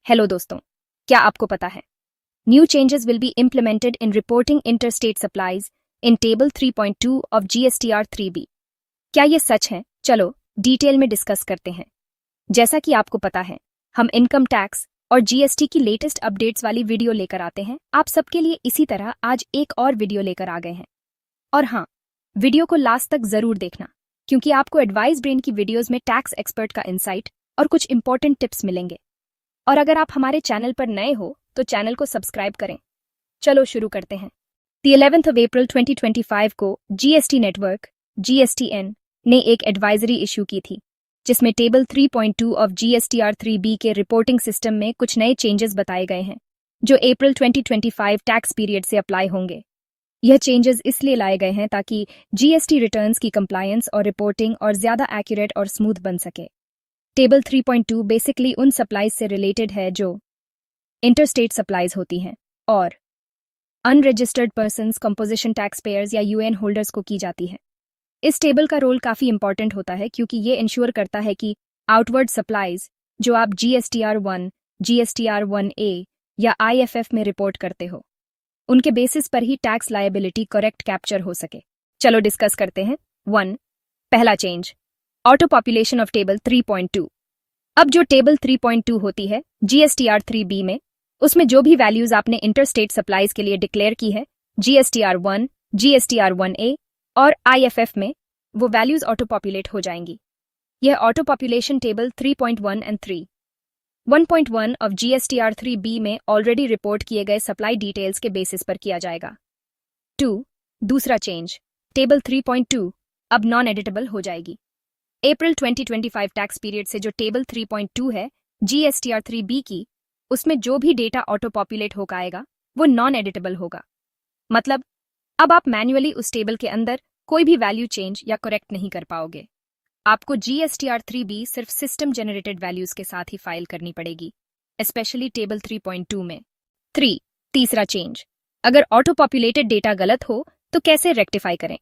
Hello दोस्तों, क्या आपको पता है new changes will be implemented in reporting interstate supplies in table 3.2 of GSTR 3B। क्या ये सच है? चलो डिटेल में डिस्कस करते हैं। जैसा कि आपको पता है, हम इनकम टैक्स और जीएसटी की लेटेस्ट अपडेट्स वाली वीडियो लेकर आते हैं आप सबके लिए। इसी तरह आज एक और वीडियो लेकर आ गए हैं। और हाँ, वीडियो को लास्ट तक जरूर देखना, क्योंकि आपको एडवाइस ब्रेन की वीडियोस में टैक्स एक्सपर्ट का इंसाइट और कुछ इंपॉर्टेंट टिप्स मिलेंगे। और अगर आप हमारे चैनल पर नए हो तो चैनल को सब्सक्राइब करें। चलो शुरू करते हैं। 11 अप्रैल 2025 को जीएसटी नेटवर्क (जीएसटीएन) ने एक एडवाइजरी इशू की थी, जिसमें टेबल 3.2 ऑफ जीएसटीआर 3B के रिपोर्टिंग सिस्टम में कुछ नए चेंजेस बताए गए हैं, जो अप्रैल 2025 टैक्स पीरियड से अप्लाई होंगे। यह चेंजेस इसलिए लाए गए हैं ताकि जीएसटी रिटर्न्स की कंप्लायंस और रिपोर्टिंग और ज्यादा एक्यूरेट और स्मूथ बन सके। टेबल 3.2 बेसिकली उन सप्लाईज से रिलेटेड है जो इंटरस्टेट सप्लाईज होती हैं और unregistered persons, composition tax payers या यूएन होल्डर्स को की जाती है। इस टेबल का रोल काफी इंपॉर्टेंट होता है, क्योंकि ये इंश्योर करता है कि आउटवर्ड सप्लाईज जो आप जीएसटीआर 1, जीएसटीआर 1A या आईएफएफ में रिपोर्ट करते हो, उनके बेसिस पर ही टैक्स लायबिलिटी करेक्ट कैप्चर हो सके। चलो डिस्कस करते हैं। 1. पहला change, auto population of table 3.2। अब जो टेबल 3.2 होती है जीएसटीआर 3B में, उसमें जो भी वैल्यूज आपने इंटरस्टेट सप्लाईज के लिए डिक्लेयर की है जीएसटीआर 1, जीएसटीआर 1A और आईएफएफ में, वो वैल्यूज ऑटो पॉपुलेट हो जाएंगी। यह auto population table 3.1 and 3.1 of GSTR 3B में ऑलरेडी रिपोर्ट किए गए सप्लाई डिटेल्स के बेसिस पर किया जाएगा। 2. दूसरा चेंज, टेबल 3.2 अब नॉन एडिटेबल हो जाएगी। अप्रैल 2025 टैक्स पीरियड से जो टेबल 3.2 है जीएसटीआर 3B की, उसमें जो भी डेटा ऑटो पॉपुलेट होकर आएगा वो नॉन एडिटेबल होगा। मतलब अब आप मैन्युअली उस टेबल के अंदर कोई भी वैल्यू चेंज या करेक्ट नहीं कर पाओगे। आपको जीएसटीआर 3B सिर्फ सिस्टम जनरेटेड वैल्यूज के साथ ही फाइल करनी पड़ेगी, स्पेशली टेबल 3.2 में। 3. तीसरा चेंज, अगर ऑटो पॉपुलेटेड डेटा गलत हो तो कैसे रेक्टिफाई करें?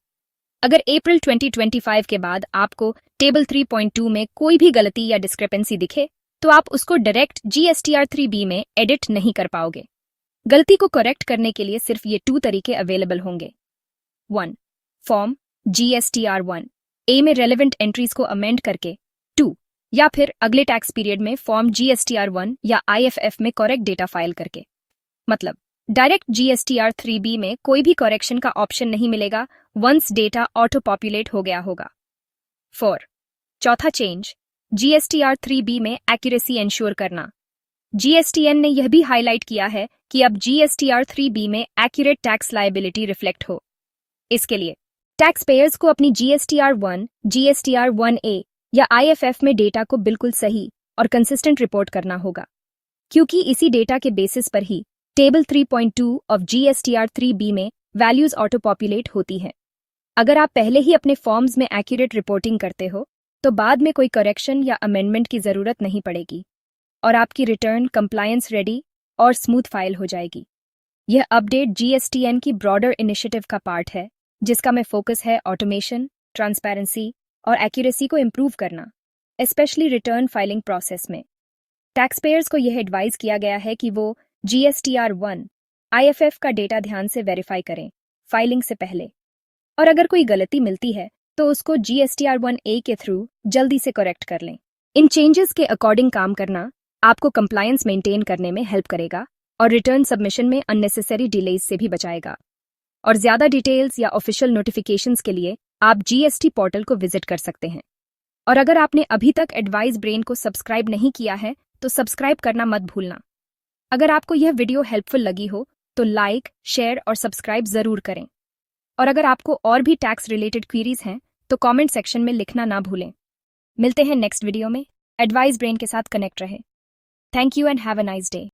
अगर अप्रैल 2025 के बाद आपको टेबल 3.2 में कोई भी गलती या डिस्क्रिपेंसी दिखे, तो आप उसको डायरेक्ट जीएसटीआर 3B में एडिट नहीं कर पाओगे। गलती को करेक्ट करने के लिए सिर्फ ये 2 तरीके अवेलेबल होंगे। 1. फॉर्म जीएसटीआर 1A में रेलेवेंट एंट्रीज को अमेंड करके। 2. या फिर अगले टैक्स पीरियड में फॉर्म जीएसटीआर 1 या आईएफएफ में करेक्ट डेटा फाइल करके। मतलब डायरेक्ट जीएसटीआर 3B में कोई भी करेक्शन का ऑप्शन नहीं मिलेगा वंस डेटा ऑटो पॉपुलेट हो गया होगा। 4. चौथा चेंज, जीएसटीआर 3B में एक्यूरेसी एंश्योर करना। जीएसटीएन ने यह भी हाईलाइट किया है कि अब जीएसटीआर 3B में एक्यूरेट टैक्स लायबिलिटी रिफ्लेक्ट हो। इसके लिए टैक्स पेयर्स को अपनी जीएसटीआर 1, जीएसटीआर 1A या आईएफएफ में डेटा को बिल्कुल सही और कंसिस्टेंट रिपोर्ट करना होगा, क्योंकि इसी डेटा के बेसिस पर ही टेबल 3.2 ऑफ जीएसटीआर 3B में वैल्यूज ऑटो पॉपुलेट होती हैं। अगर आप पहले ही अपने फॉर्म्स में एक्यूरेट रिपोर्टिंग करते हो, तो बाद में कोई करेक्शन या अमेंडमेंट की जरूरत नहीं पड़ेगी और आपकी रिटर्न कंप्लायंस रेडी और स्मूथ फाइल हो जाएगी। यह अपडेट जीएसटीएन की ब्रॉडर इनिशिएटिव का पार्ट है, जिसका में फोकस है ऑटोमेशन, ट्रांसपेरेंसी और एक्यूरेसी को इम्प्रूव करना, स्पेशली रिटर्न फाइलिंग प्रोसेस में। टैक्स पेयर्स को यह एडवाइज किया गया है कि वो जीएसटीआर 1, आईएफएफ का डेटा ध्यान से वेरीफाई करें फाइलिंग से पहले, और अगर कोई गलती मिलती है तो उसको जीएसटीआर 1A के थ्रू जल्दी से करेक्ट कर लें। इन चेंजेस के अकॉर्डिंग काम करना आपको कंप्लायंस मेंटेन करने में हेल्प करेगा और रिटर्न सबमिशन में अननेसेसरी डिलेज से भी बचाएगा। और ज्यादा डिटेल्स या ऑफिशियल नोटिफिकेशंस के लिए आप जीएसटी पोर्टल को विजिट कर सकते हैं। और अगर आपने अभी तक एडवाइस ब्रेन को सब्सक्राइब नहीं किया है तो सब्सक्राइब करना मत भूलना। अगर आपको यह वीडियो हेल्पफुल लगी हो तो लाइक, शेयर और सब्सक्राइब जरूर करें। और अगर आपको और भी टैक्स रिलेटेड क्वेरीज हैं तो कमेंट सेक्शन में लिखना ना भूलें। मिलते हैं नेक्स्ट वीडियो में। एडवाइस ब्रेन के साथ कनेक्ट रहे। Thank you and have a nice day.